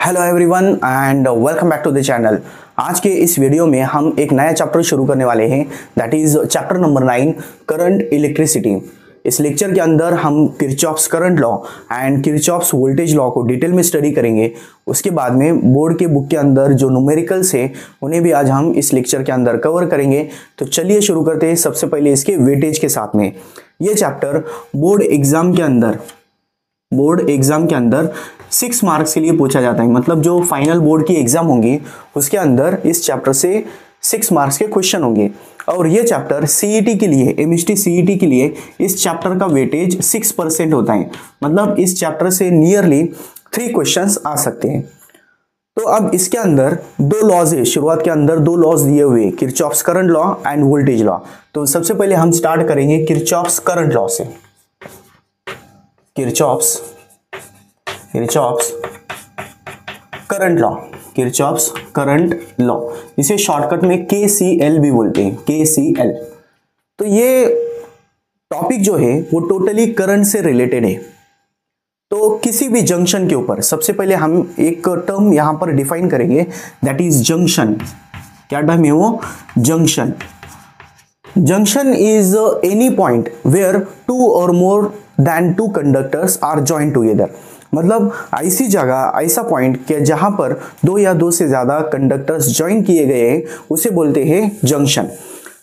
Hello everyone and welcome back to the channel. आज के इस वीडियो में हम एक नया चैप्टर शुरू करने वाले हैं, that is chapter number 9 current electricity. इस लेक्चर के अंदर हम Kirchhoff's current law and Kirchhoff's voltage law को डिटेल में स्टडी करेंगे। उसके बाद में बोर्ड के बुक के अंदर जो न्यूमेरिकल्स है उन्हें भी आज हम इस लेक्चर के अंदर कवर करेंगे। तो चलिए शुरू करते हैं सबसे पहले इसके वेटेज के साथ में। ये चैप्टर बोर्ड एग्जाम के अंदर 6 मार्क्स के लिए पूछा जाता है। मतलब जो फाइनल बोर्ड की एग्जाम होंगी उसके अंदर इस चैप्टर से 6 मार्क्स के क्वेश्चन होंगे। और ये चैप्टर सीईटी के लिए, एमएसटी सीईटी के लिए इस चैप्टर का वेटेज 6% होता है। मतलब इस चैप्टर से नियरली 3 क्वेश्चंस आ सकते हैं। तो अब इसके अंदर 2 लॉज है, शुरुआत के अंदर 2 लॉज दिए हुए, Kirchhoff's current law end voltage law. तो सबसे पहले हम स्टार्ट करेंगे किरचॉफ्स करंट लॉ से। किरचॉफ्स करंट लॉ, इसे शॉर्टकट में KCL भी बोलते हैं, KCL। तो ये टॉपिक जो है वो टोटली करंट से रिलेटेड है। तो किसी भी जंक्शन के ऊपर सबसे पहले हम एक टर्म यहां पर डिफाइन करेंगे, दैट इज जंक्शन। क्या टर्म है वो? Junction. Junction is any point where 2 और more than 2 conductors are joint together. मतलब ऐसी जगह, ऐसा पॉइंट कि जहां पर 2 या 2 से ज्यादा कंडक्टर्स ज्वाइन किए गए हैं उसे बोलते हैं जंक्शन।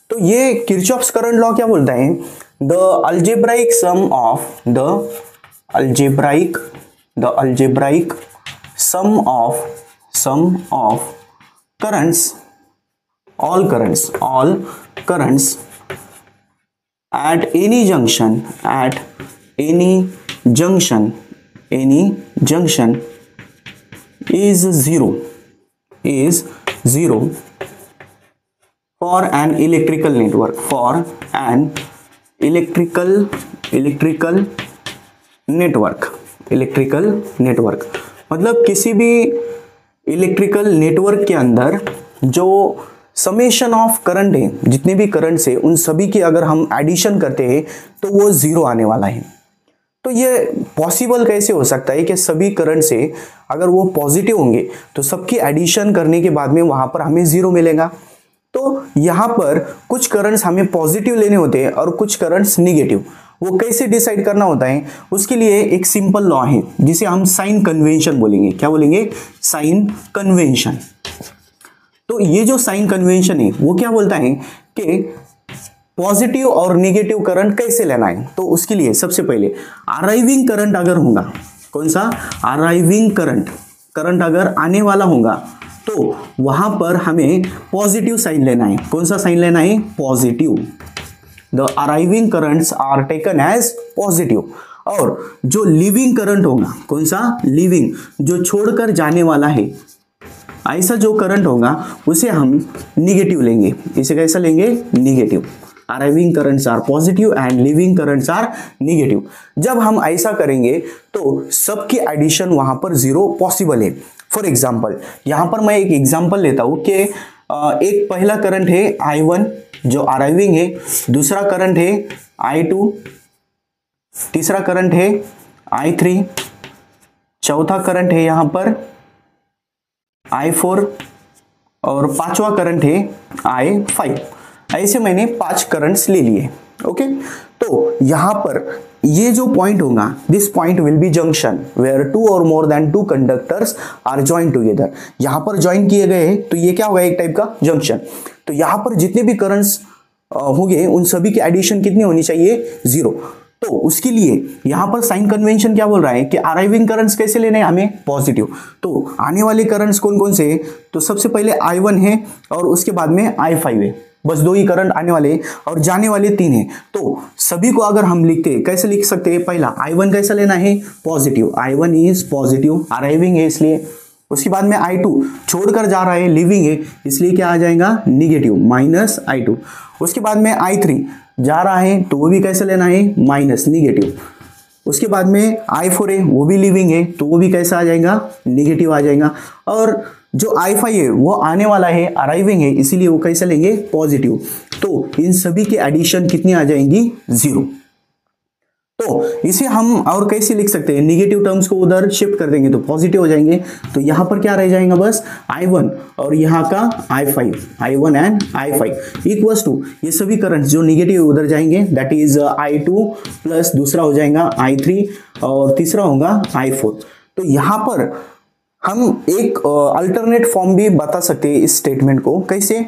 तो ये किरचॉफ्स करंट लॉ क्या बोलता है? The algebraic sum of currents, all currents at any junction is zero for an electrical network। मतलब किसी भी इलेक्ट्रिकल नेटवर्क के अंदर जो समेशन ऑफ करंट है, जितने भी करंट्स है उन सभी की अगर हम एडिशन करते हैं तो वो 0 आने वाला है। तो ये पॉसिबल कैसे हो सकता है कि सभी करंट से अगर वो पॉजिटिव होंगे तो सबकी एडिशन करने के बाद में वहां पर हमें 0 मिलेगा। तो यहां पर कुछ करंट्स हमें पॉजिटिव लेने होते हैं और कुछ करंट्स निगेटिव। वो कैसे डिसाइड करना होता है, उसके लिए एक सिंपल लॉ है जिसे हम साइन कन्वेंशन बोलेंगे। क्या बोलेंगे? Sign convention. तो ये जो साइन कन्वेंशन है वो क्या बोलता है कि पॉजिटिव और नेगेटिव करंट कैसे लेना है। तो उसके लिए सबसे पहले अराइविंग करंट अगर होगा, कौन सा? अराइविंग करंट अगर आने वाला होगा तो वहां पर हमें पॉजिटिव साइन लेना है। कौन सा साइन लेना है? Positive. The arriving currents are taken as positive. और जो लिविंग करंट होगा, कौन सा? लिविंग, जो छोड़कर जाने वाला है, ऐसा जो करंट होगा उसे हम निगेटिव लेंगे। इसे कैसा लेंगे? Negative. Arriving currents are positive and living currents are negative. जब हम ऐसा करेंगे तो सबकी एडिशन वहां पर 0 पॉसिबल है। फॉर एग्जाम्पल, यहां पर मैं एक एग्जाम्पल लेता हूं कि एक पहला करंट है I1 जो अराइविंग है, दूसरा करंट है I2, तीसरा करंट है I3, चौथा करंट है यहां पर I4 और 5वां करंट है I5। ऐसे मैंने 5 करंट्स ले लिए। ओके, तो यहां पर ये जो पॉइंट होगा, this point will be junction where 2 और more than 2 conductors are join together. यहां पर ज्वाइन किए गए हैं तो ये क्या होगा? एक टाइप का जंक्शन। तो यहां पर जितने भी करंट्स होंगे उन सभी की एडिशन कितनी होनी चाहिए? 0। तो उसके लिए यहां पर साइन कन्वेंशन क्या बोल रहा है कि अराइविंग करंट्स कैसे लेने हैं? हमें पॉजिटिव। तो आने वाले करंट्स कौन कौन से हैं? तो सबसे पहले I1 है और उसके बाद में I5 है। बस 2 ही करंट आने वाले और जाने वाले 3 हैं। तो सभी को अगर हम लिखते हैं, कैसे लिख सकते हैं? पहला I1 कैसा लेना है? Positive. I1 is positive, arriving है इसलिए। उसके बाद में I2 छोड़कर जा रहा है, लिविंग है, इसलिए क्या आ जाएगा? Negative, minus I2। उसके बाद में I3 जा रहा है तो वो भी कैसे लेना है? Minus, negative. उसके बाद में I4 है, वो भी लिविंग है तो वो भी कैसा आ जाएगा? निगेटिव आ जाएगा। और जो I5 है वो आने वाला है, अराइविंग है, इसीलिए वो कैसे लेंगे? पॉजिटिव। तो इन सभी की एडिशन कितनी आ जाएंगी? 0। तो इसे हम और कैसे लिख सकते हैं, निगेटिव टर्म्स को उधर शिफ्ट कर देंगे तो पॉजिटिव हो जाएंगे, तो यहां पर क्या रह जाएगा बस I1 और यहाँ का I5, I1 and I5 equals to ये सभी करंट जो निगेटिव उधर जाएंगे, दैट इज I2 प्लस दूसरा हो जाएगा I3 और तीसरा होगा I4। तो यहां पर हम एक अल्टरनेट फॉर्म भी बता सकते हैं इस स्टेटमेंट को, कैसे,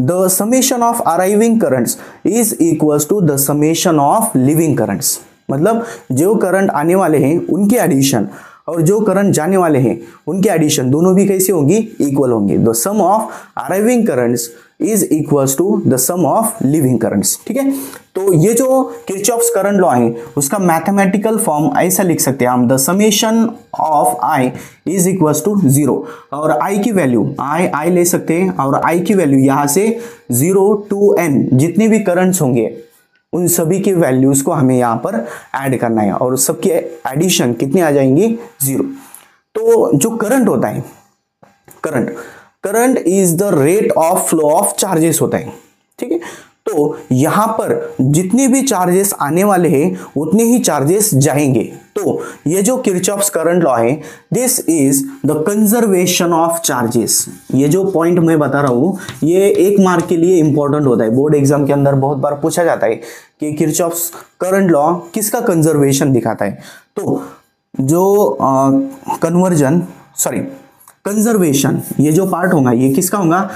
the summation of arriving currents is equals to the summation of living currents. मतलब जो करंट आने वाले हैं उनके एडिशन और जो करंट जाने वाले हैं उनके एडिशन दोनों भी कैसे होंगी, इक्वल होंगे। The sum of arriving currents is equals to the sum of living currents. ठीक है, तो ये जो किरचॉफ्स करंट लॉ है उसका मैथमेटिकल फॉर्म ऐसा लिख सकते हैं हम, the summation of I is equals to 0 और आई की वैल्यू आई ले सकते हैं और आई की वैल्यू यहां से 0 to n जितने भी करंट्स होंगे उन सभी की वैल्यूज को हमें यहां पर ऐड करना है और सबकी एडिशन कितनी आ जाएंगी, 0। तो जो करंट होता है, current is the rate of flow of charges होता है। ठीक है, तो यहां पर जितने भी चार्जेस आने वाले हैं उतने ही चार्जेस जाएंगे। तो ये जो किरचॉफ्स करंट लॉ है, this is the conservation of charges. ये जो पॉइंट मैं बता रहा हूं ये 1 मार्क के लिए इंपॉर्टेंट होता है, बोर्ड एग्जाम के अंदर बहुत बार पूछा जाता है कि किरचॉफ्स करंट लॉ किसका कंजर्वेशन दिखाता है। तो जो कंजर्वेशन ये जो पार्ट होगा ये किसका होगा,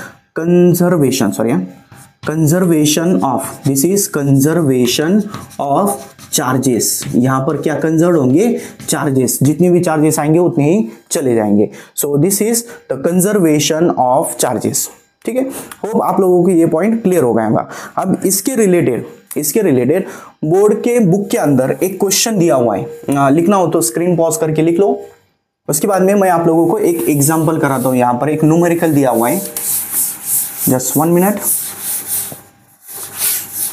conservation of, this is conservation of charges. यहां पर क्या कंजर्व होंगे, चार्जेस, जितने भी चार्जेस आएंगे उतने ही चले जाएंगे। So this is the conservation of charges. ठीक है, होप आप लोगों को ये पॉइंट क्लियर हो गया होगा। अब इसके रिलेटेड बोर्ड के बुक के अंदर एक क्वेश्चन दिया हुआ है, लिखना हो तो स्क्रीन पॉज करके लिख लो। उसके बाद में मैं आप लोगों को एक एग्जांपल कराता हूं। यहां पर एक न्यूमेरिकल दिया हुआ है, जस्ट 1 मिनट।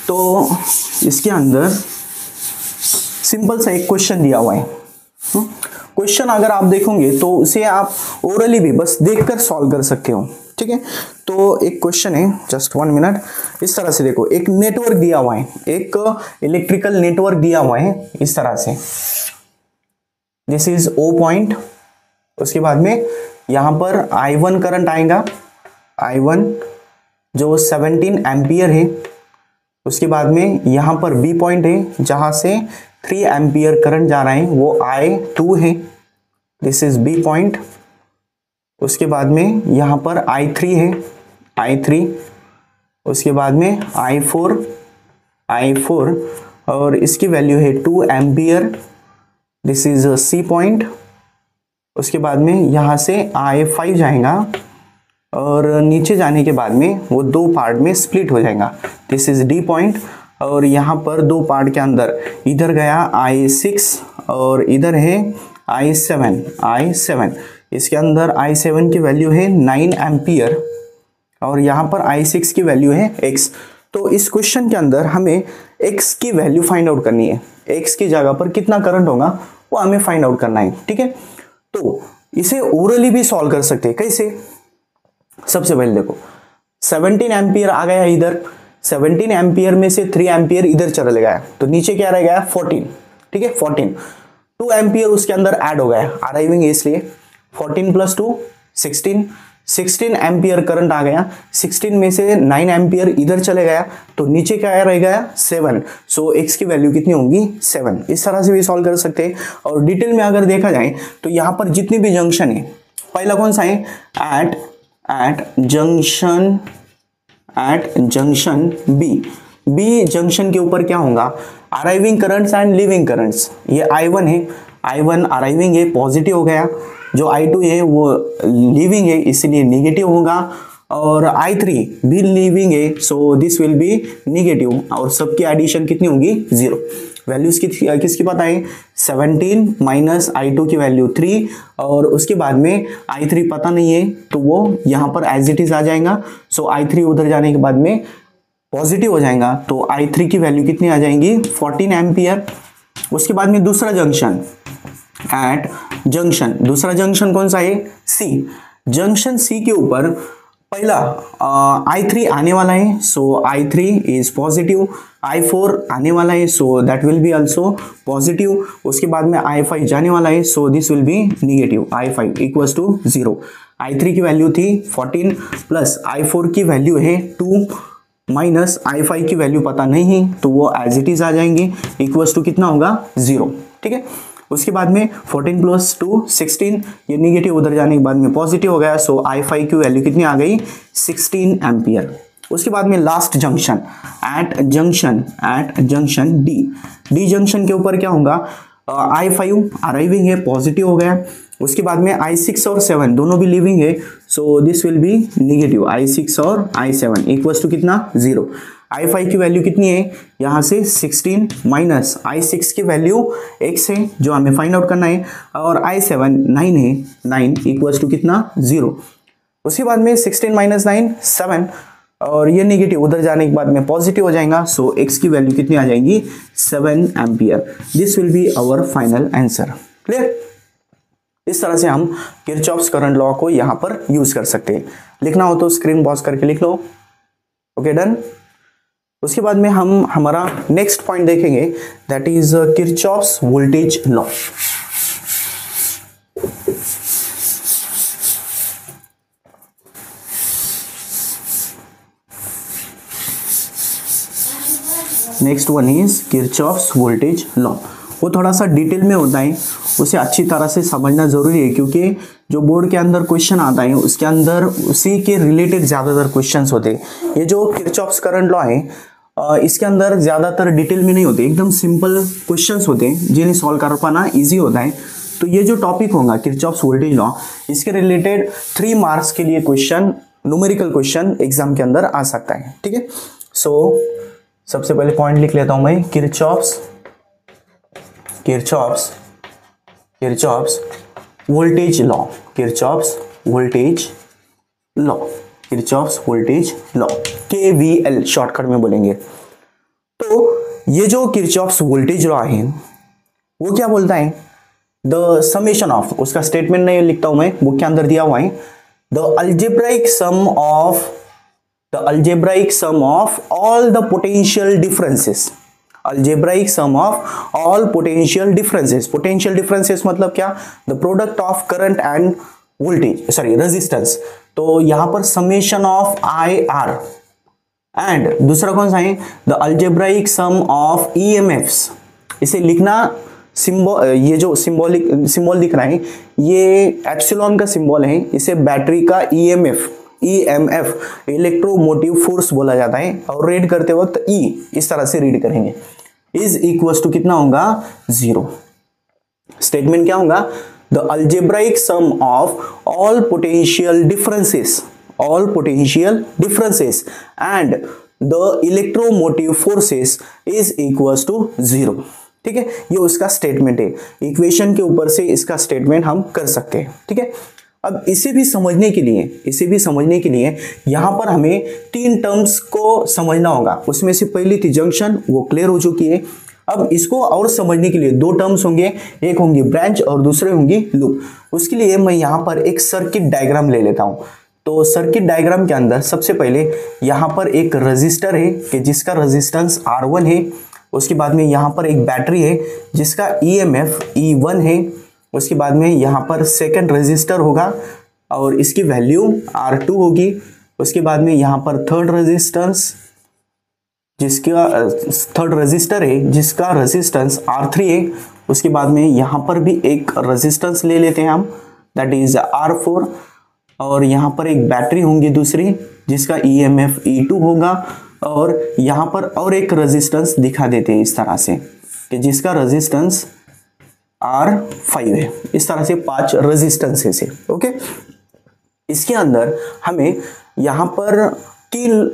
तो इसके अंदर सिंपल सा एक क्वेश्चन दिया हुआ है। क्वेश्चन अगर आप देखोगे तो उसे आप ओरली भी बस देखकर सॉल्व कर सकते हो। ठीक है, तो एक क्वेश्चन है, जस्ट 1 मिनट। इस तरह से देखो, एक नेटवर्क दिया हुआ है, एक इलेक्ट्रिकल नेटवर्क दिया हुआ है इस तरह से, दिस इज O पॉइंट। उसके बाद में यहां पर I1 करंट आएगा, I1 जो 17 एम्पियर है। उसके बाद में यहां पर B पॉइंट है जहां से 3 एम्पियर करंट जा रहा है, वो I2 है, दिस इज B पॉइंट। उसके बाद में यहां पर I3 है, I3। उसके बाद में I4 और इसकी वैल्यू है 2 ampere, this is C point. उसके बाद में यहां से I5 जाएगा और नीचे जाने के बाद में वो 2 पार्ट में स्प्लिट हो जाएगा, दिस इज D पॉइंट। और यहाँ पर 2 पार्ट के अंदर इधर गया I6 और इधर है I7। इसके अंदर I7 की वैल्यू है 9 एम्पियर और यहाँ पर I6 की वैल्यू है X। तो इस क्वेश्चन के अंदर हमें X की वैल्यू फाइंड आउट करनी है, X की जगह पर कितना करंट होगा वो हमें फाइंड आउट करना है। ठीक है, तो इसे ओरली भी सॉल्व कर सकते हैं। कैसे, सबसे पहले देखो 17 एम्पियर आ गया इधर, 17 एम्पियर में से 3 एम्पियर इधर चले गया तो नीचे क्या रह गया, 14। ठीक है, 14, 2 एम्पियर उसके अंदर ऐड हो गया अराइविंग, इसलिए 14 + 2 16 एम्पियर करंट आ गया। 16 में से 9 एम्पियर इधर चले गया तो नीचे क्या रह गया, 7। सो X की वैल्यू कितनी होगी, 7। इस तरह से भी सॉल्व कर सकते हैं। और डिटेल में अगर देखा जाए तो यहाँ पर जितने भी जंक्शन है, पहला कौन सा है, एट जंक्शन बी जंक्शन के ऊपर क्या होगा, arriving currents and living currents. ये I1 है, I1 अराइविंग है, पॉजिटिव हो गया। जो I2 है वो लिविंग है, इसलिए नेगेटिव होगा। और I3 भी लिविंग है, so this will B negative. और सबकी एडिशन कितनी होगी, 0। वैल्यूज किसकी पता है, 17 माइनस I2 की वैल्यू 3 और उसके बाद में I3 पता नहीं है तो वो यहाँ पर एज इट इज आ जाएगा। सो I3 उधर जाने के बाद में पॉजिटिव हो जाएगा तो I3 की वैल्यू कितनी आ जाएंगी, 14 एम्पियर। उसके बाद में दूसरा जंक्शन, दूसरा जंक्शन कौन सा है, C। जंक्शन C के ऊपर पहला I3 आने वाला है, सो I3 इज पॉजिटिव, I4 आने वाला है, so that will be also positive. उसके बाद में I5 जाने वाला है, so this will be negative. I5 equals to 0। I3 की वैल्यू थी 14 प्लस I4 की वैल्यू है 2 माइनस I5 की वैल्यू पता नहीं तो वो एज इट इज आ जाएंगे, इक्वल्स टू कितना होगा 0। ठीक है, उसके बाद में 14 प्लस 2 16, ये निगेटिव उधर जाने के बाद में पॉजिटिव हो गया, सो I5 की वैल्यू कितनी आ गई 16 एम्पियर। उसके बाद में last junction at junction D junction के ऊपर क्या होगा, I5 अराइविंग है, पॉजिटिव हो गया। उसके बाद में I6 और 7 दोनों भी लीविंग है, so this will be negative. I6 और I7 इक्वल्स टू कितना 0। I5 की वैल्यू कितनी है यहाँ से 16 माइनस I6 की वैल्यू x है जो हमें फाइंड आउट करना है, और I7 9 है, 9 इक्वल्स टू कितना 0। उसके बाद में 16 माइनस 9 7, और ये निगेटिव उधर जाने के बाद में पॉजिटिव हो जाएगा, सो x की वैल्यू कितनी आ जाएगी 7 ampere. This will be our final answer. Clear? इस तरह से हम किरचॉफ्स करंट लॉ को यहाँ पर यूज कर सकते हैं। लिखना हो तो स्क्रीन पॉज करके लिख लो। Okay, done. उसके बाद में हम हमारा नेक्स्ट पॉइंट देखेंगे, that is Kirchhoff's voltage law. Next one is Kirchhoff's voltage law. वो थोड़ा सा डिटेल में होता है, उसे अच्छी तरह से समझना जरूरी है, क्योंकि जो बोर्ड के अंदर क्वेश्चन आता है उसके अंदर उसी के रिलेटेड ज़्यादातर क्वेश्चंस होते हैं। ये जो किरचॉफ्स करंट लॉ है इसके अंदर ज़्यादातर डिटेल में नहीं होते, एकदम सिंपल क्वेश्चंस होते हैं जिन्हें सॉल्व कर पाना ईजी होता है। तो ये जो टॉपिक होगा किरचॉफ्स वोल्टेज लॉ, इसके रिलेटेड 3 मार्क्स के लिए क्वेश्चन, न्यूमेरिकल क्वेश्चन एग्जाम के अंदर आ सकता है। ठीक है, सो सबसे पहले पॉइंट लिख लेता हूं मैं, Kirchhoff's voltage law, Kirchhoff's voltage law, KVL shortcut में बोलेंगे। तो ये जो किरचॉफ्स वोल्टेज लॉ है वो क्या बोलता है, द समेशन ऑफ, उसका स्टेटमेंट नहीं लिखता हूं मैं, बुक के अंदर दिया हुआ है, the algebraic sum of all the potential differences. algebraic sum of all potential differences मतलब क्या, the product of current and voltage, resistance। तो यहां पर summation of IR, एंड दूसरा कौन सा है, the algebraic sum of EMFs। इसे लिखना ये जो सिंबल दिख रहा है ये एप्सिलॉन का सिंबल है, इसे बैटरी का EMF इलेक्ट्रोमोटिव फोर्स बोला जाता है, और रीड करते वक्त E इस तरह से रीड करेंगे, इज इक्वल्स टू कितना होगा 0। स्टेटमेंट क्या होगा, the algebraic sum of all potential differences and the electromotive forces is equals to 0। ठीक है, ये उसका स्टेटमेंट है, इक्वेशन के ऊपर से इसका स्टेटमेंट हम कर सकते हैं। ठीक है, अब इसे भी समझने के लिए यहां पर हमें 3 टर्म्स को समझना होगा। उसमें से पहली थी जंक्शन, वो क्लियर हो चुकी है। अब इसको और समझने के लिए 2 टर्म्स होंगे, एक होंगी ब्रांच और दूसरे होंगी लूप। उसके लिए मैं यहां पर एक सर्किट डायग्राम ले लेता हूं। तो सर्किट डायग्राम के अंदर सबसे पहले यहां पर एक रजिस्टर है कि जिसका रेजिस्टेंस R1 है। उसके बाद में यहां पर एक बैटरी है जिसका EMF E1 है। उसके बाद में यहाँ पर सेकंड रेजिस्टर होगा और इसकी वैल्यू R2 होगी। उसके बाद में यहाँ पर थर्ड रेजिस्टर है जिसका रेजिस्टेंस R3 है। उसके बाद में यहाँ पर भी एक रेजिस्टेंस ले लेते हैं हम, दैट इज R4, और यहाँ पर एक बैटरी होंगी दूसरी जिसका EMF E2 होगा, और यहाँ पर और एक रेजिस्टेंस दिखा देते हैं इस तरह से कि जिसका रेजिस्टेंस R5 है। इस तरह से 5 रेजिस्टेंसेस है। ओके, इसके अंदर हमें यहाँ पर 3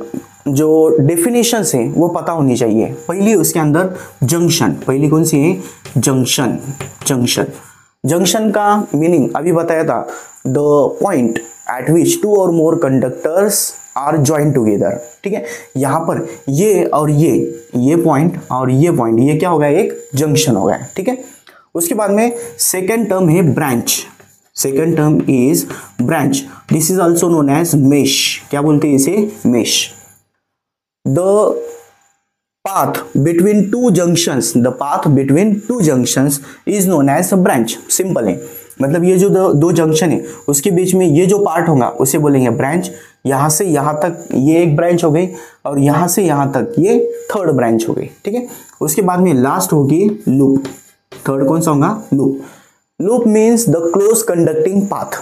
जो डेफिनेशंस हैं वो पता होनी चाहिए। पहली उसके अंदर जंक्शन, पहली कौन सी है, जंक्शन का मीनिंग अभी बताया था, द पॉइंट एट विच 2 और मोर कंडक्टर्स आर जॉइंट टुगेदर। ठीक है, यहाँ पर ये और ये पॉइंट और ये पॉइंट, ये क्या हो गया, एक जंक्शन हो गया। ठीक है, उसके बाद में सेकेंड टर्म है branch. Second term is branch, this is also known as mesh, क्या बोलते हैं इसे, mesh. The path between two junctions, the path between two junctions is known as a branch, simple है, मतलब ये जो दो जंक्शन है उसके बीच में ये जो पार्ट होगा उसे बोलेंगे ब्रांच। यहां से यहां तक ये एक ब्रांच हो गई और यहां से यहां तक ये थर्ड ब्रांच हो गई, ठीक है। उसके बाद में लास्ट होगी लूप, थर्ड कौन सा होगा, loop. Loop means the close conducting path,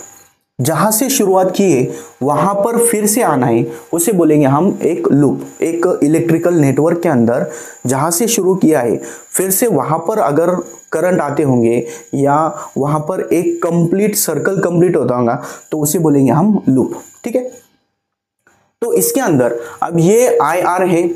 जहां से शुरुआत की है वहां पर फिर से आना है उसे बोलेंगे हम एक लूप। एक इलेक्ट्रिकल नेटवर्क के अंदर जहां से शुरू किया है फिर से वहां पर अगर करंट आते होंगे या वहां पर एक कंप्लीट सर्कल कंप्लीट होता होगा तो उसे बोलेंगे हम लूप, ठीक है। तो इसके अंदर अब ये IR है,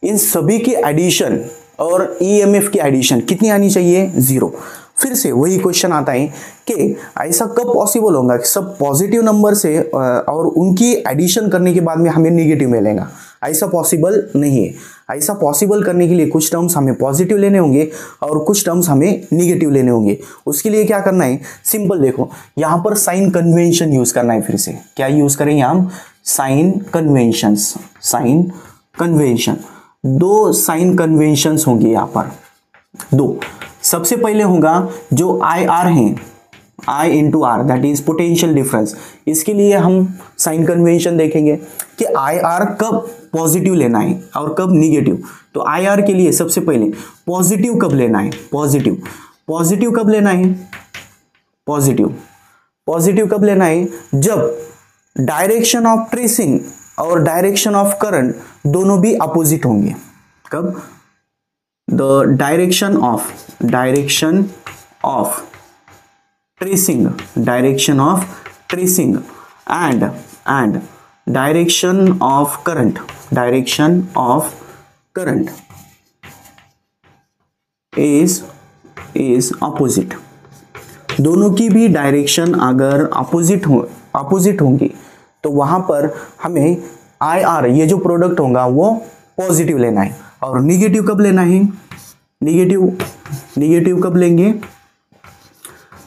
इन सभी की एडिशन और EMF की एडिशन कितनी आनी चाहिए, 0। फिर से वही क्वेश्चन आता है कि ऐसा कब पॉसिबल होगा कि सब पॉजिटिव नंबर से और उनकी एडिशन करने के बाद में हमें नेगेटिव मिलेगा, ऐसा पॉसिबल नहीं है। ऐसा पॉसिबल करने के लिए कुछ टर्म्स हमें पॉजिटिव लेने होंगे और कुछ टर्म्स हमें नेगेटिव लेने होंगे। उसके लिए क्या करना है, सिंपल देखो, यहाँ पर साइन कन्वेंशन यूज करना है। फिर से क्या यूज करेंगे हम, साइन कन्वेंशंस, साइन कन्वेंशन। दो साइन कन्वेंशंस होंगे यहाँ पर, दो। सबसे पहले होगा जो IR है, I into R, that is potential difference. इसके लिए हम साइन कन्वेंशन देखेंगे कि IR कब पॉजिटिव लेना है और कब निगेटिव। तो IR के लिए सबसे पहले पॉजिटिव कब लेना है, पॉजिटिव। पॉजिटिव कब लेना है, पॉजिटिव। पॉजिटिव कब लेना है, जब डायरेक्शन ऑफ ट्रेसिंग और डायरेक्शन ऑफ करंट दोनों भी अपोजिट होंगे। कब, the direction of tracing and direction of current is opposite। दोनों की भी डायरेक्शन अगर अपोजिट होंगी तो वहां पर हमें IR ये जो प्रोडक्ट होगा वो पॉजिटिव लेना है। और निगेटिव कब लेना है, निगेटिव कब लेंगे,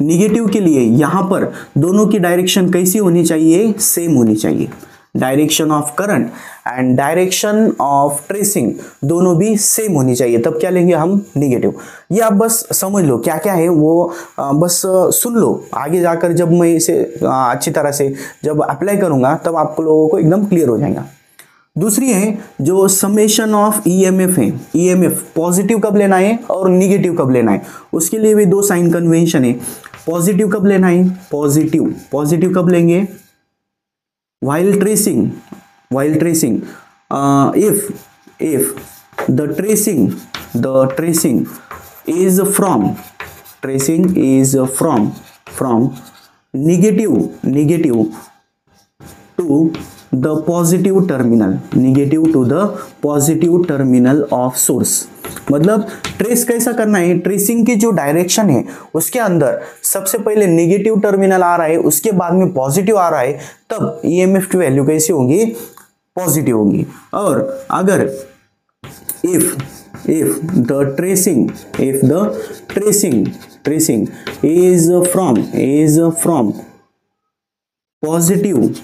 निगेटिव के लिए यहां पर दोनों की डायरेक्शन कैसी होनी चाहिए, सेम होनी चाहिए। Direction of current and direction of tracing दोनों भी सेम होनी चाहिए, तब क्या लेंगे हम, निगेटिव। ये आप बस समझ लो क्या क्या है वो, बस सुन लो, आगे जाकर जब मैं इसे अच्छी तरह से जब अप्लाई करूंगा तब आप लोगों को एकदम क्लियर हो जाएगा। दूसरी है जो समेशन ऑफ EMF है, EMF पॉजिटिव कब लेना है और निगेटिव कब लेना है, उसके लिए भी दो साइन कन्वेंशन है। पॉजिटिव कब लेना है, पॉजिटिव कब लेंगे, while tracing if the tracing is from negative to the positive terminal of source। मतलब ट्रेस कैसा करना है, ट्रेसिंग की जो डायरेक्शन है उसके अंदर सबसे पहले नेगेटिव टर्मिनल आ रहा है, उसके बाद में पॉजिटिव आ रहा है, तब EMF की वैल्यू कैसी होगी, पॉजिटिव होगी। और अगर if the tracing is from positive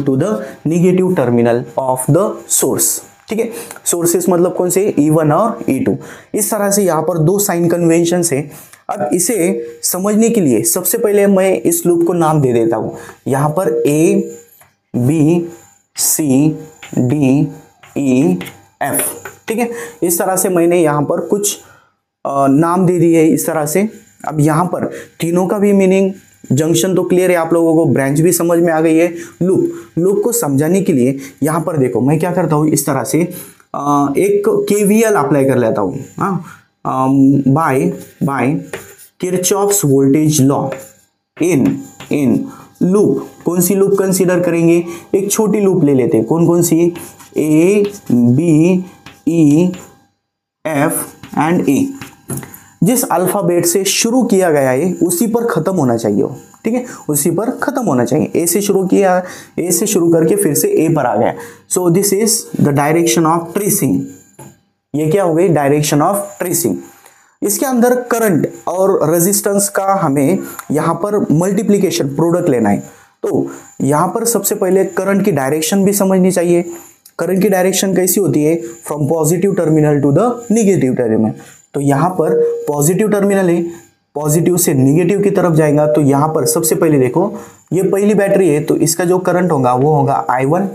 to the negative terminal of the source, ठीक है। सोर्सेस मतलब कौन से, E1 और E2। इस तरह से यहाँ पर दो साइन कन्वेंशन है। अब इसे समझने के लिए सबसे पहले मैं इस लूप को नाम दे देता हूँ। यहाँ पर A B C D E F, ठीक है। इस तरह से मैंने यहाँ पर कुछ नाम दे दिए इस तरह से। अब यहाँ पर तीनों का भी मीनिंग, जंक्शन तो क्लियर है आप लोगों को, ब्रांच भी समझ में आ गई है। लूप को समझाने के लिए यहाँ पर देखो मैं क्या करता हूँ, इस तरह से एक KVL अप्लाई कर लेता हूँ by Kirchhoff's voltage law in loop. कौन सी लूप कंसीडर करेंगे, एक छोटी लूप ले लेते हैं। कौन सी, A B E F and A। जिस अल्फाबेट से शुरू किया गया है उसी पर खत्म होना चाहिए वो, ठीक है, उसी पर खत्म होना चाहिए। ए से शुरू किया, ए से शुरू करके फिर से ए पर आ गया। So this is the direction of tracing. ये क्या हो गई, डायरेक्शन ऑफ ट्रेसिंग। इसके अंदर करंट और रेजिस्टेंस का हमें यहाँ पर मल्टीप्लिकेशन प्रोडक्ट लेना है। तो यहाँ पर सबसे पहले करंट की डायरेक्शन भी समझनी चाहिए। करंट की डायरेक्शन कैसी होती है, from positive terminal to the negative terminal. तो यहाँ पर पॉजिटिव टर्मिनल है, पॉजिटिव से निगेटिव की तरफ जाएगा। तो यहाँ पर सबसे पहले देखो, ये पहली बैटरी है तो इसका जो करंट होगा वो होगा I1।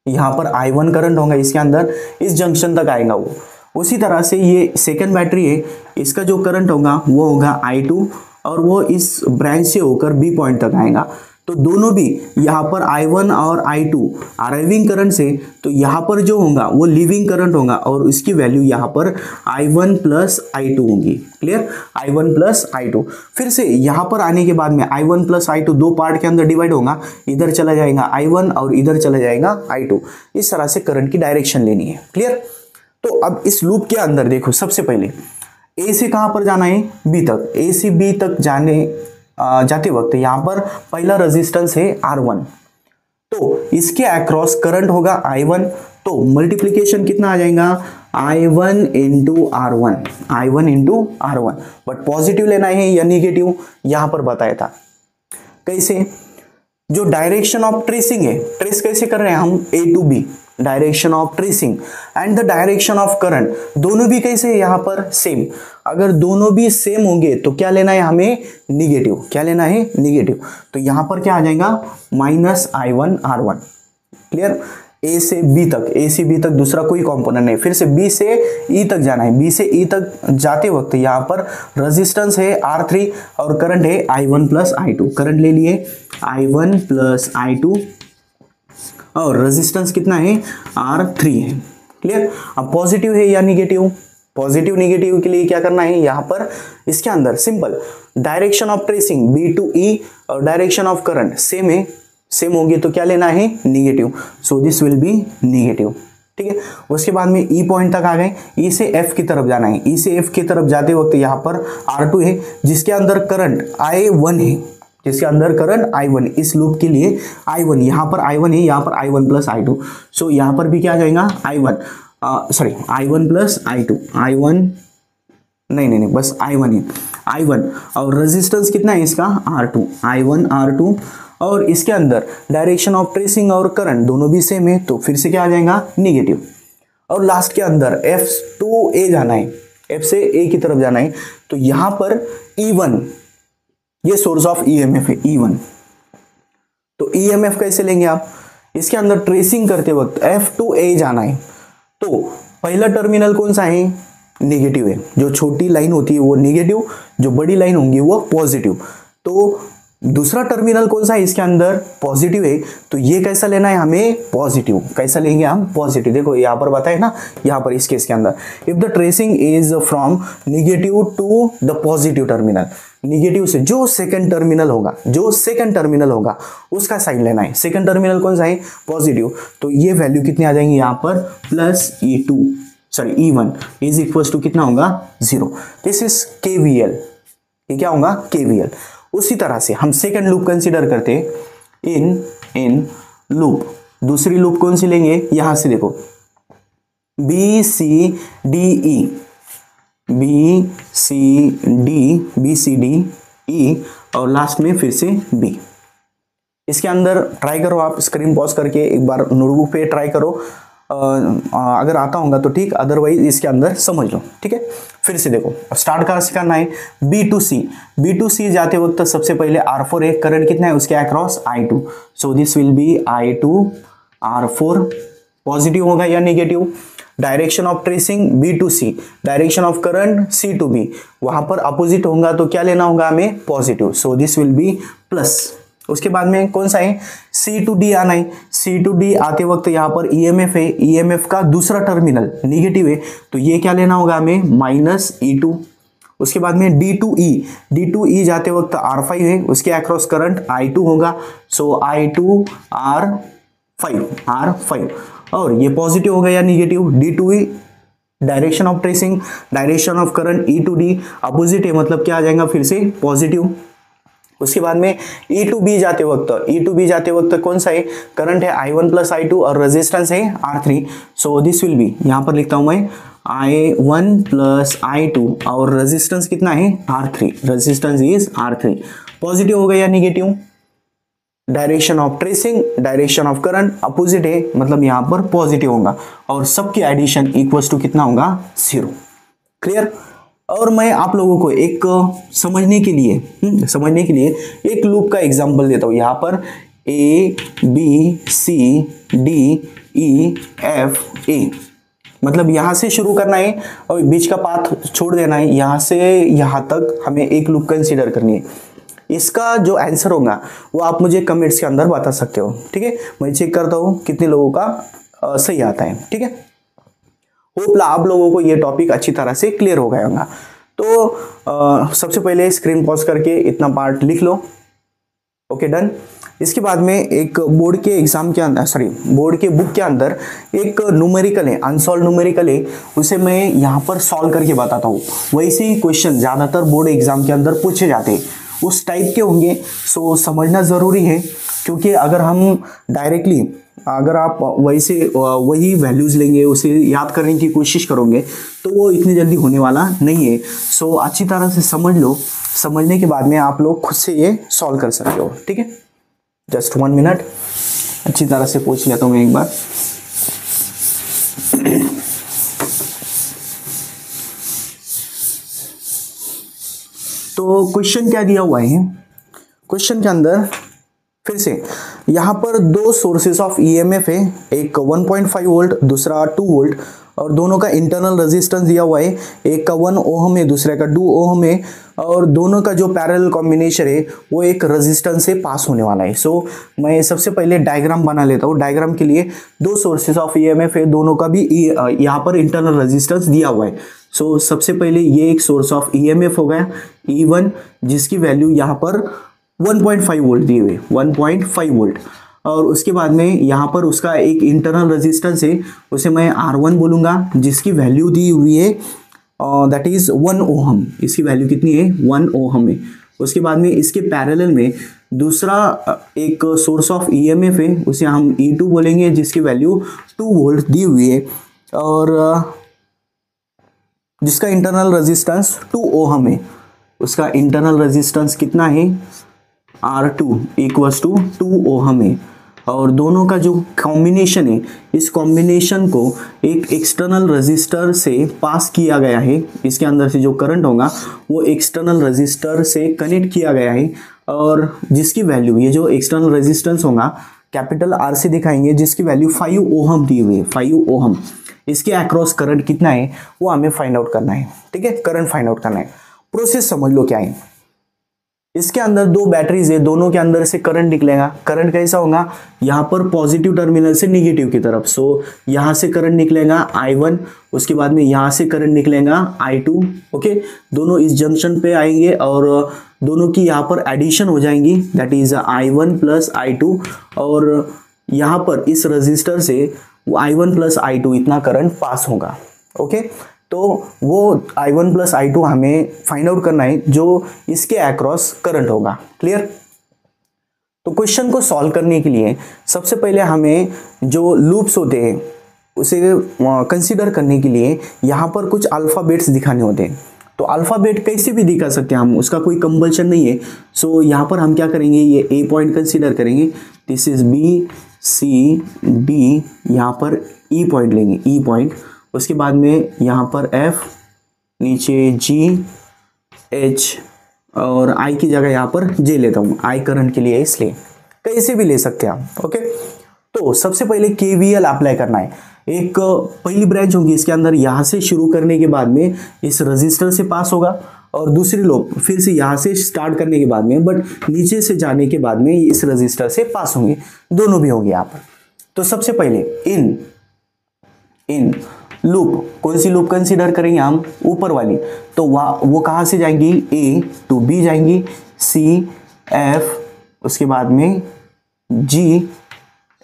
यहाँ पर I1 करंट होगा इसके अंदर, इस जंक्शन तक आएगा वो। उसी तरह से ये सेकंड बैटरी है, इसका जो करंट होगा वो होगा I2 और वो इस ब्रांच से होकर B पॉइंट तक आएगा। तो दोनों भी यहाँ पर I1 और I2 अराइविंग करंट से, तो यहाँ पर जो होगा वो लीविंग करंट होगा और इसकी वैल्यू यहाँ पर I1 प्लस I2 होगी। Clear, I1 plus I2। फिर से यहाँ पर आने के बाद में I1 प्लस I2 दो पार्ट के अंदर डिवाइड होगा, इधर चला जाएगा I1 और इधर चला जाएगा I2। इस तरह से करंट की डायरेक्शन लेनी है। क्लियर। तो अब इस लूप के अंदर देखो, सबसे पहले ए से कहां पर जाना है, बी तक। ए से बी तक जाते वक्त यहां पर पहला रेजिस्टेंस है R1, तो इसके अक्रॉस करंट होगा I1। तो मल्टीप्लिकेशन कितना आ जाएगा, I1 into R1, I1 into R1। But positive लेना है या निगेटिव यहां पर बताया था। कैसे, जो डायरेक्शन ऑफ ट्रेसिंग है, ट्रेस कैसे कर रहे हैं हम, A to B, direction of tracing and the direction of current, दोनों भी कैसे है यहाँ पर सेम। अगर दोनों भी सेम होंगे तो क्या लेना है हमें, निगेटिव। क्या लेना है, निगेटिव। तो यहाँ पर क्या आ जाएगा, माइनस I1 R1। क्लियर। ए से बी तक, ए से बी तक दूसरा कोई कंपोनेंट नहीं। फिर से बी से ई तक जाना है। बी से ई तक जाते वक्त यहाँ पर रेजिस्टेंस है R3 और करंट है I1 प्लस I2। करंट ले लिए I1 प्लस I2 और रेजिस्टेंस कितना है, R3 है। क्लियर। अब पॉजिटिव है या निगेटिव, पॉजिटिव निगेटिव के लिए क्या करना है, यहाँ पर इसके अंदर simple direction of tracing B to E और डायरेक्शन ऑफ करंट सेम है, सेम होगी तो क्या लेना है, negative. So this will be negative. ठीक है। उसके बाद में E पॉइंट तक आ गए, E से F की तरफ जाना है। E से F की तरफ जाते वक्त यहाँ पर R2 है जिसके अंदर करंट I1 है, जिसके अंदर करंट I1, इस लूप के लिए I1, यहाँ पर I1 है, यहाँ पर I1 प्लस I2। सो यहाँ पर भी क्या आ जाएगा, I1 प्लस I2, I1 नहीं बस I1 है, I1 और रेजिस्टेंस कितना है इसका, R2, I1 R2 और इसके अंदर डायरेक्शन ऑफ ट्रेसिंग और करंट दोनों भी सेम है तो फिर से क्या आ जाएगा, निगेटिव। और लास्ट के अंदर F टू A जाना है, F से A की तरफ जाना है। तो यहाँ पर E1, ये सोर्स ऑफ EMF है E1। तो EMF कैसे लेंगे आप, इसके अंदर ट्रेसिंग करते वक्त F टू A जाना है। तो पहला टर्मिनल कौन सा है, नेगेटिव है। जो छोटी लाइन होती है वो नेगेटिव, जो बड़ी लाइन होंगी वो पॉजिटिव। तो दूसरा टर्मिनल कौन सा है इसके अंदर, पॉजिटिव है। तो ये कैसा लेना है हमें, पॉजिटिव। कैसा लेंगे हम, पॉजिटिव। देखो यहाँ पर बताए ना, यहाँ पर इस केस के अंदर if the tracing is from negative to the positive terminal, negative से जो सेकंड टर्मिनल होगा उसका साइन लेना है। सेकंड टर्मिनल कौन सा है, पॉजिटिव। तो ये वैल्यू कितनी आ जाएंगी यहाँ पर, plus E1 is equal to कितना होगा, 0। This is KVL। ये क्या होगा, KVL। उसी तरह से हम सेकंड लूप कंसीडर करते इन लूप। दूसरी लूप कौन सी लेंगे, यहां से देखो BCDE और लास्ट में फिर से B। इसके अंदर ट्राई करो आप, स्क्रीन पॉज करके एक बार नोटबुक पे ट्राई करो, अगर आता होगा तो ठीक, अदरवाइज इसके अंदर समझ लो। ठीक है। फिर से देखो, स्टार्ट कहाँ से करना है, B टू C जाते वक्त सबसे पहले R4 है, करंट कितना है उसके across I2। So this will be I2 R4। Positive होगा या negative, direction of tracing B to C, direction of current C to B, वहां पर अपोजिट होगा तो क्या लेना होगा हमें, positive. So this will B plus. उसके बाद में कौन सा है, C टू D आना है। C टू D आते वक्त यहाँ पर EMF है, EMF का दूसरा टर्मिनल निगेटिव है तो ये क्या लेना होगा हमें, माइनस E2। उसके बाद में D टू E जाते वक्त R5 है, उसके अक्रॉस करंट I2 होगा। सो I2 R5 और ये पॉजिटिव होगा या negative, D to E direction of tracing, direction of current E to D opposite है, मतलब क्या आ जाएगा फिर से पॉजिटिव। उसके बाद में E टू B जाते वक्त कौन सा है, करंट है I1 प्लस I2 और रेजिस्टेंस है R3। So this will B, यहाँ पर लिखता हूं मैं I1 प्लस I2 और रेजिस्टेंस कितना है R3, resistance is R3। Positive होगा या negative? Direction of tracing, direction of current opposite है, मतलब यहां पर पॉजिटिव होगा और सबके एडिशन इक्वल्स टू कितना होगा 0। क्लियर? और मैं आप लोगों को एक समझने के लिए एक लूप का एग्जांपल देता हूं। यहां पर ABCDEF A, मतलब यहां से शुरू करना है और बीच का पाथ छोड़ देना है। यहां से यहां तक हमें एक लूप कंसीडर करनी है। इसका जो आंसर होगा वो आप मुझे कमेंट्स के अंदर बता सकते हो, ठीक है? मैं चेक करता हूं कितने लोगों का सही आता है, ठीक है? होप आप लोगों को ये टॉपिक अच्छी तरह से क्लियर हो गया होगा। तो सबसे पहले स्क्रीन पॉज करके इतना पार्ट लिख लो। Okay, done. इसके बाद में एक बोर्ड के एग्जाम के अंदर बोर्ड के बुक के अंदर एक न्यूमेरिकल है, अनसॉल्व न्यूमेरिकल है, उसे मैं यहाँ पर सॉल्व करके बताता हूँ। वैसे ही क्वेश्चन ज़्यादातर बोर्ड एग्जाम के अंदर पूछे जाते हैं, उस टाइप के होंगे। सो समझना ज़रूरी है, क्योंकि अगर हम डायरेक्टली अगर आप वैसे वही वैल्यूज़ लेंगे, उसे याद करने की कोशिश करोगे तो वो इतनी जल्दी होने वाला नहीं है। सो अच्छी तरह से समझ लो, समझने के बाद में आप लोग खुद से ये सॉल्व कर सकते हो, ठीक है? जस्ट 1 मिनट, अच्छी तरह से पूछ लेता हूँ मैं एक बार। तो क्वेश्चन क्या दिया हुआ है? क्वेश्चन के अंदर फिर से यहाँ पर दो सोर्सेस ऑफ ईएमएफ है, एक 1.5 वोल्ट, दूसरा 2 वोल्ट, और दोनों का इंटरनल रेजिस्टेंस दिया हुआ है। एक का 1 ओहम है, दूसरे का 2 ओहम है, और दोनों का जो पैरेलल कॉम्बिनेशन है वो एक रेजिस्टेंस से पास होने वाला है। सो मैं सबसे पहले डायग्राम बना लेता हूँ। डायग्राम के लिए दो सोर्सेस ऑफ ईएमएफ है, दोनों का भी यहाँ पर इंटरनल रेजिस्टेंस दिया हुआ है। सो सबसे पहले ये एक सोर्स ऑफ ईएमएफ हो गया E1, जिसकी वैल्यू यहाँ पर 1.5 वोल्ट दी हुई, 1.5 वोल्ट, और उसके बाद में यहाँ पर उसका एक इंटरनल रेजिस्टेंस है, उसे मैं R1 बोलूँगा, जिसकी वैल्यू दी हुई है दैट इज 1 ओहम। इसकी वैल्यू कितनी है? 1 ओहम है। उसके बाद में इसके पैरेलल में दूसरा एक सोर्स ऑफ ईएमएफ है, उसे हम E2 बोलेंगे, जिसकी वैल्यू 2 वोल्ट दी हुई है, और जिसका इंटरनल रेजिस्टेंस 2 ओहम है। उसका इंटरनल रेजिस्टेंस कितना है? R2 इक्वल्स टू 2 ओहम है। और दोनों का जो कॉम्बिनेशन है, इस कॉम्बिनेशन को एक एक्सटर्नल रेजिस्टर से पास किया गया है। इसके अंदर से जो करंट होगा वो एक्सटर्नल रेजिस्टर से कनेक्ट किया गया है, और जिसकी वैल्यू, ये जो एक्सटर्नल रेजिस्टेंस होगा कैपिटल R से दिखाएंगे, जिसकी वैल्यू 5 ओहम दी हुई है, 5 ओहम। इसके अक्रॉस करंट कितना है वो हमें फाइंड आउट करना है, ठीक है? करंट फाइंड आउट करना है। प्रोसेस समझ लो क्या है। इसके अंदर दो बैटरीज है, दोनों के अंदर से करंट निकलेगा। करंट कैसा होगा? यहाँ पर पॉजिटिव टर्मिनल से निगेटिव की तरफ। सो यहाँ से करंट निकलेगा I1, उसके बाद में यहाँ से करंट निकलेगा I2। ओके, दोनों इस जंक्शन पे आएंगे और दोनों की यहाँ पर एडिशन हो जाएंगी, that is I1 plus I2, और यहाँ पर इस रजिस्टर से I1 प्लस I2 इतना करंट पास होगा। ओके, तो वो I1 प्लस I2 हमें फाइंड आउट करना है, जो इसके अक्रॉस करंट होगा। क्लियर? तो क्वेश्चन को सॉल्व करने के लिए सबसे पहले हमें जो लूप्स होते हैं उसे कंसीडर करने के लिए यहाँ पर कुछ अल्फ़ाबेट्स दिखाने होते हैं। तो अल्फ़ाबेट कैसे भी दिखा सकते हैं हम, उसका कोई कंपल्शन नहीं है। सो यहाँ पर हम क्या करेंगे, ये A पॉइंट कंसीडर करेंगे, this is B C D, यहाँ पर E पॉइंट लेंगे, E पॉइंट। उसके बाद में यहाँ पर F, नीचे G H, और I की जगह यहाँ पर J लेता हूँ, I करंट के लिए, इसलिए कैसे भी ले सकते हैं आप। ओके, तो सबसे पहले KVL अप्लाई करना है। एक पहली ब्रांच होगी इसके अंदर, यहाँ से शुरू करने के बाद में इस रजिस्टर से पास होगा, और दूसरी लोग फिर से यहाँ से स्टार्ट करने के बाद में, बट नीचे से जाने के बाद में इस रजिस्टर से पास होंगे, दोनों भी होंगे यहाँ पर। तो सबसे पहले इन लूप, कौन सी लूप कंसीडर करेंगे हम? ऊपर वाली। तो वो कहाँ से जाएंगी? A टू B जाएंगी, C F, उसके बाद में G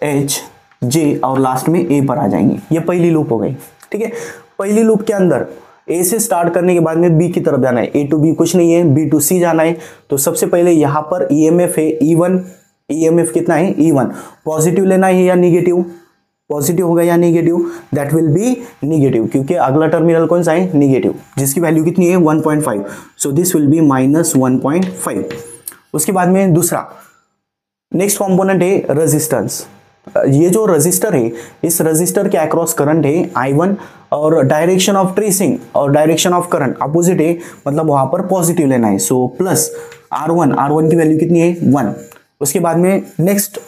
H J, और लास्ट में A पर आ जाएंगी। ये पहली लूप हो गई, ठीक है? पहली लूप के अंदर A से स्टार्ट करने के बाद में B की तरफ जाना है, A टू B कुछ नहीं है, B टू C जाना है। तो सबसे पहले यहाँ पर EMF है E1, EMF कितना है? E1। पॉजिटिव लेना है या निगेटिव? पॉजिटिव होगा या negative, that will B negative, क्योंकि अगला टर्मिनल कौन सा है, नेगेटिव, जिसकी वैल्यू कितनी है 1.5, सो दिस विल बी -1.5। उसके बाद में दूसरा नेक्स्ट कंपोनेंट है रेजिस्टेंस। ये जो रजिस्टर है, इस रजिस्टर के अक्रॉस करंट है I1 और डायरेक्शन ऑफ ट्रेसिंग और डायरेक्शन ऑफ करंट अपोजिट है, मतलब वहां पर पॉजिटिव लेना है, सो प्लस R1 की वैल्यू कितनी है 1। उसके बाद में नेक्स्ट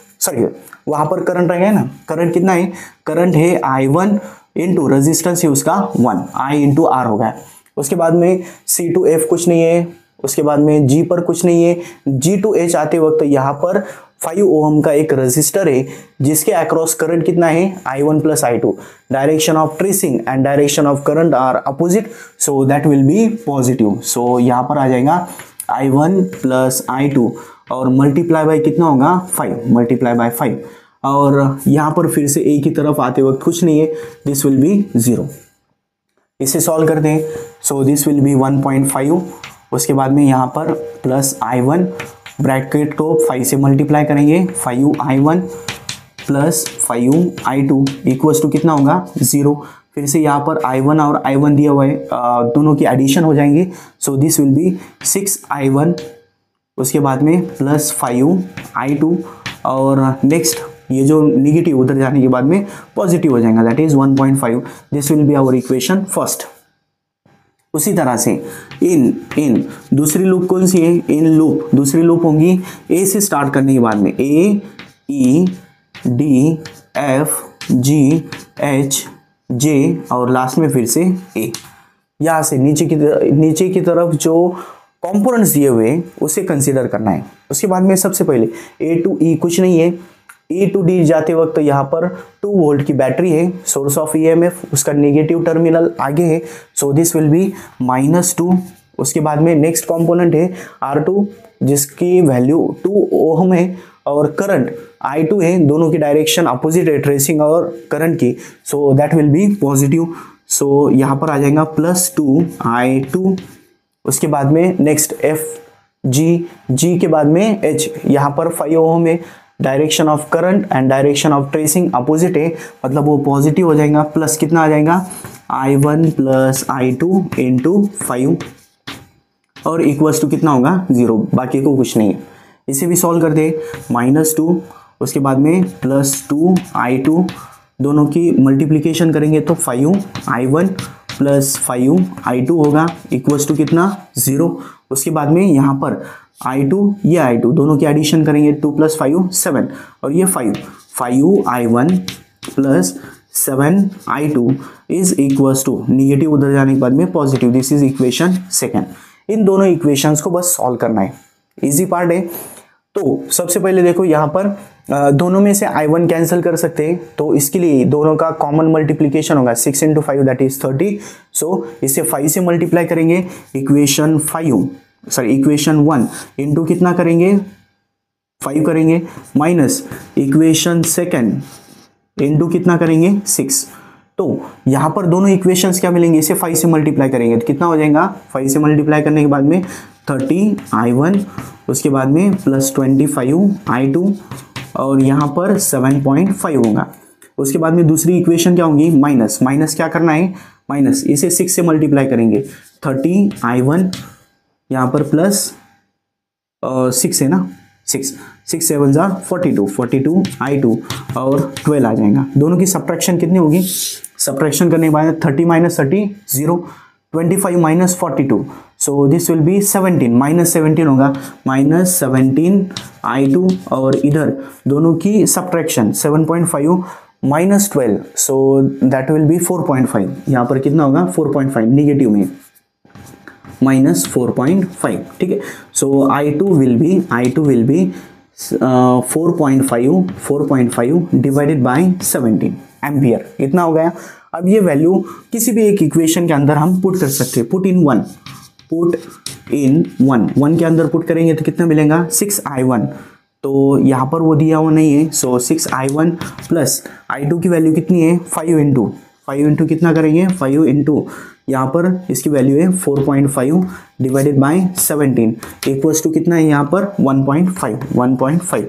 वहां पर करंट रहेगा ना, करंट कितना है, करंट है I1 इंटू रजिस्टेंस है उसका 1, I इंटू R होगा। उसके बाद में C टू F कुछ नहीं है, उसके बाद में G पर कुछ नहीं है, G टू H आते वक्त यहाँ पर 5 ओम का एक रजिस्टर है जिसके अक्रॉस करंट कितना है I1 plus I2, direction of tracing and direction of current are opposite, so that will be positive. सो यहाँ पर आ जाएगा I1 प्लस I2 और मल्टीप्लाई बाय कितना होगा 5, मल्टीप्लाई बाय 5, और यहाँ पर फिर से A की तरफ आते वक्त कुछ नहीं है, दिस विल बी 0। इसे सॉल्व करते हैं, सो दिस विल बी 1.5। उसके बाद में यहाँ पर प्लस I1 ब्रैकेट को 5 से मल्टीप्लाई करेंगे, 5I1 plus 5I2 equals to कितना होगा 0। फिर से यहाँ पर I1 और I1 दिया हुआ है, दोनों की एडिशन हो जाएंगे, सो दिस विल बी 6I1। उसके बाद में प्लस 5I2 और नेक्स्ट ये जो निगेटिव उधर जाने के बाद में पॉजिटिव हो जाएगा, that is 1.5। This will be our equation first. उसी तरह से इन दूसरी लूप कौन सी है, इन लूप दूसरी लूप होंगी ए से स्टार्ट करने के बाद में A E D F G H J और लास्ट में फिर से A। यहाँ से नीचे की तरफ जो कंपोनेंट्स दिए हुए उसे कंसीडर करना है। उसके बाद में सबसे पहले A टू E कुछ नहीं है, E टू D जाते वक्त यहाँ पर 2 वोल्ट की बैटरी है, सोर्स ऑफ EMF उसका नेगेटिव टर्मिनल आगे है, सो दिस विल बी -2। उसके बाद में नेक्स्ट कंपोनेंट है R2 जिसकी वैल्यू 2 ओम है और करंट I2 है, दोनों की डायरेक्शन अपोजिट है ट्रेसिंग और करंट की, so that will be positive. सो यहाँ पर आ जाएगा +2I2। उसके बाद में नेक्स्ट G के बाद में H, यहाँ पर 5 ओम है, direction of current and direction of tracing opposite है, मतलब वो पॉजिटिव हो जाएगा, प्लस कितना आ जाएगा I1 प्लस I2 इंटू 5 और इक्वल्स टू कितना होगा 0, बाकी को कुछ नहीं है। इसे भी सॉल्व कर दे, -2 उसके बाद में +2I2, दोनों की मल्टीप्लिकेशन करेंगे तो 5I1 प्लस 5I2 होगा, इक्वल्स टू कितना 0। उसके बाद में यहाँ पर I2 ये I2 दोनों की एडिशन करेंगे, 2 + 5 7 और ये 5I1 plus 7I2 is equals to negative उधर जाने के बाद में positive, this is equation second. इन दोनों इक्वेशंस को बस सॉल्व करना है, इजी पार्ट है। तो सबसे पहले देखो यहाँ पर दोनों में से I1 कैंसिल कर सकते हैं, तो इसके लिए दोनों का कॉमन मल्टीप्लिकेशन होगा 6 × 5 दैट इज 30। सो इसे 5 से मल्टीप्लाई करेंगे, इक्वेशन 1 इंटू कितना करेंगे 5 करेंगे, माइनस इक्वेशन सेकेंड इंटू कितना करेंगे 6। तो यहाँ पर दोनों इक्वेशंस क्या मिलेंगे, इसे 5 से मल्टीप्लाई करेंगे तो कितना हो जाएगा, 5 से मल्टीप्लाई करने के बाद में 30I1, उसके बाद में प्लस 25I2 और यहाँ पर 7.5 होगा। उसके बाद में दूसरी इक्वेशन क्या होगी, माइनस क्या करना है, माइनस इसे 6 से मल्टीप्लाई करेंगे, 30I1 यहाँ पर प्लस 6 है ना, 6 7 = 42I2 और 12 आ जाएगा। दोनों की सब्ट्रैक्शन कितनी होगी, सब्ट्रैक्शन करने के बाद 30 - 30 0, 25 - 42, सो दिस विल बी 17, -17 होगा, -17I2 और इधर दोनों की subtraction 7.5 - 12, so that will B 4.5। यहाँ पर कितना होगा 4.5 निगेटिव में, -4.5, ठीक है। सो I2 will be 4.5 divided by 17 ampere, इतना हो गया। अब ये वैल्यू किसी भी एक इक्वेशन के अंदर हम पुट कर सकते हैं, पुट इन वन के अंदर पुट करेंगे तो कितना मिलेगा 6I1, तो यहाँ पर वो दिया हुआ नहीं है, सो 6I1 प्लस I2 की वैल्यू कितनी है 5 इंटू कितना करेंगे 5 इंटू यहाँ पर इसकी वैल्यू है 4.5 डिवाइडेड बाय 17 इक्वल्स टू कितना है यहाँ पर 1.5।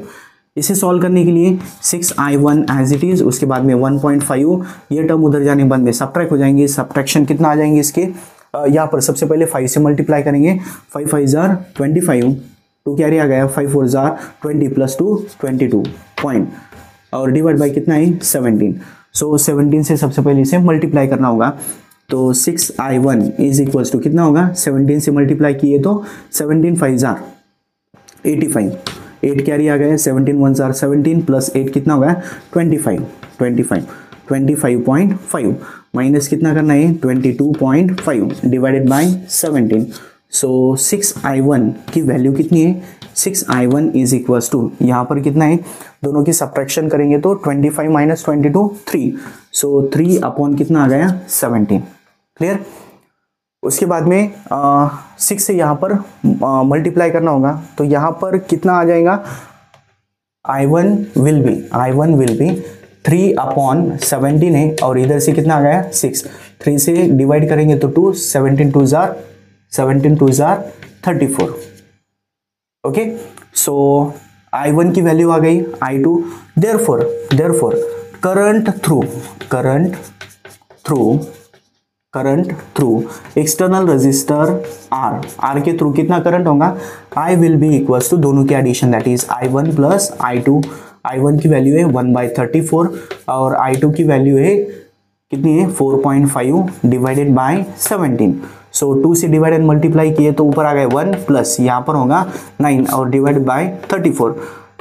इसे सॉल्व करने के लिए 6i1 एज इट इज, उसके बाद में 1.5, ये टर्म उधर जाने के बाद में सब्ट्रैक्ट हो जाएंगे। सब्ट्रैक्शन कितना आ जाएंगे इसके, यहाँ पर सबसे पहले 5 से मल्टीप्लाई करेंगे, 5 5 जार 25, 2 कैरी आ गया, 5 4 जार 20 प्लस 2 22 पॉइंट, और डिवाइड बाई कितना है 17। सो 17 से सबसे पहले इसे मल्टीप्लाई करना होगा, तो 6i1 इज इक्वल्स टू कितना होगा, 17 से मल्टीप्लाई किए तो 17 5 जार 85, 8 कैरी आ गया, 17 1 जार 17 प्लस 8 कितना होगा 25.5 माइनस कितना करना है 22.5 डिवाइडेड बाय 17। सो 6i1 की वैल्यू कितनी है, 6i1 इज इक्वल्स टू, यहाँ पर कितना है, दोनों की सब्ट्रैक्शन करेंगे तो 25 माइनस 22 3, सो 3 अपॉन कितना आ गया 17। क्लियर। उसके बाद में 6 से यहाँ पर मल्टीप्लाई करना होगा, तो यहाँ पर कितना आ जाएगा, I1 विल बी 3 अपॉन 17 है, और इधर से कितना आ गया 6, 3 से डिवाइड करेंगे तो 2, 17 2 जार 34। ओके, सो I1 की वैल्यू आ गई, I2, therefore current through external resistor R के थ्रू कितना करंट होगा, I will be equals to दोनों के addition, that is I1 plus I2। I1 की वैल्यू है 1/34 और I2 की वैल्यू है कितनी है 4.5 डिवाइडेड बाय 17। सो 2 से डिवाइड एंड मल्टीप्लाई किए तो ऊपर आ गए 1 प्लस यहाँ पर होगा 9 और divide by 34,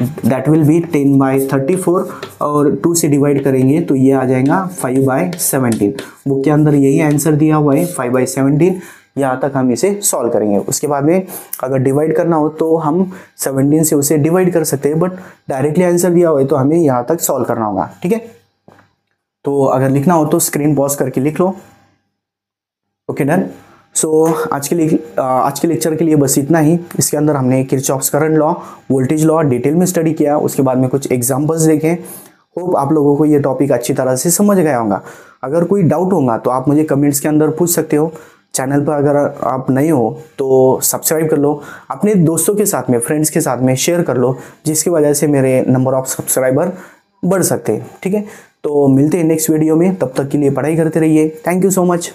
that will B 10/34, और 2 से डिवाइड करेंगे तो ये आ जाएगा 5/17। बुक के अंदर यही आंसर दिया हुआ है 5/17। यहाँ तक हम इसे सॉल्व करेंगे। उसके बाद में अगर डिवाइड करना हो तो हम 17 से उसे डिवाइड कर सकते हैं, बट डायरेक्टली आंसर दिया हुआ है तो हमें यहाँ तक सॉल्व करना होगा। ठीक है, तो अगर लिखना हो तो स्क्रीन पॉज करके लिख लो। Okay done. सो आज के लेक्चर के लिए बस इतना ही। इसके अंदर हमने Kirchhoff's current law, voltage law detail में स्टडी किया, उसके बाद में कुछ एग्जांपल्स देखे। होप आप लोगों को ये टॉपिक अच्छी तरह से समझ गया होगा। अगर कोई डाउट होगा तो आप मुझे कमेंट्स के अंदर पूछ सकते हो। चैनल पर अगर आप नए हो तो सब्सक्राइब कर लो, अपने दोस्तों के साथ में, फ्रेंड्स के साथ में शेयर कर लो, जिसकी वजह से मेरे नंबर ऑफ सब्सक्राइबर बढ़ सकते हैं। ठीक है, तो मिलते हैं नेक्स्ट वीडियो में, तब तक के लिए पढ़ाई करते रहिए। Thank you so much.